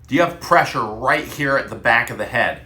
Do you have pressure right here at the back of the head?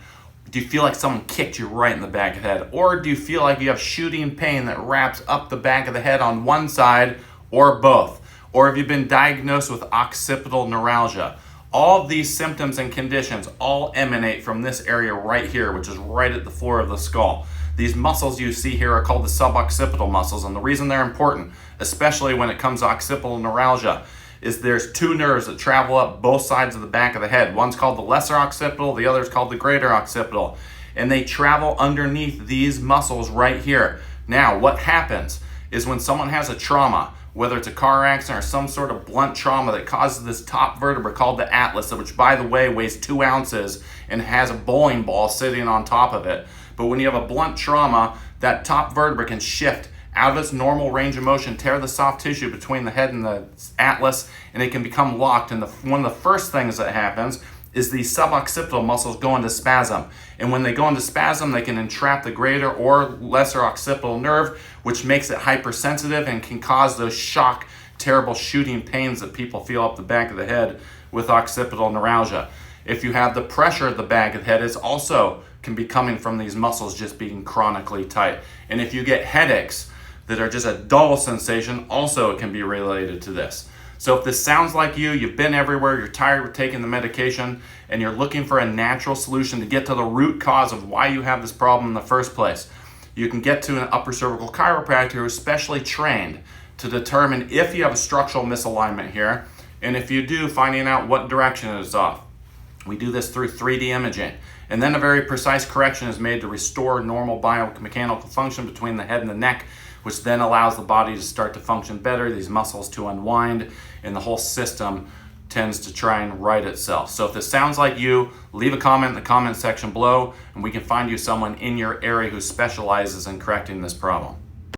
Do you feel like someone kicked you right in the back of the head? Or do you feel like you have shooting pain that wraps up the back of the head on one side or both? Or have you been diagnosed with occipital neuralgia? All of these symptoms and conditions all emanate from this area right here, which is right at the floor of the skull. These muscles you see here are called the suboccipital muscles, and the reason they're important, especially when it comes to occipital neuralgia, is there's two nerves that travel up both sides of the back of the head. One's called the lesser occipital, the other is called the greater occipital, and they travel underneath these muscles right here. Now, what happens is when someone has a trauma, whether it's a car accident or some sort of blunt trauma that causes this top vertebra called the atlas, which by the way weighs 2 ounces and has a bowling ball sitting on top of it. But when you have a blunt trauma, that top vertebra can shift out of its normal range of motion, tear the soft tissue between the head and the atlas, and it can become locked. And one of the first things that happens is these suboccipital muscles go into spasm. And when they go into spasm, they can entrap the greater or lesser occipital nerve, which makes it hypersensitive and can cause those shock, terrible shooting pains that people feel up the back of the head with occipital neuralgia. If you have the pressure at the back of the head, it also can be coming from these muscles just being chronically tight. And if you get headaches that are just a dull sensation, also it can be related to this. So if this sounds like you've been everywhere, you're tired of taking the medication, and you're looking for a natural solution to get to the root cause of why you have this problem in the first place, you can get to an upper cervical chiropractor who is specially trained to determine if you have a structural misalignment here, and if you do, finding out what direction it is off. We do this through 3D imaging, and then a very precise correction is made to restore normal biomechanical function between the head and the neck, which then allows the body to start to function better, these muscles to unwind, and the whole system tends to try and right itself. So if this sounds like you, leave a comment in the comment section below, and we can find you someone in your area who specializes in correcting this problem.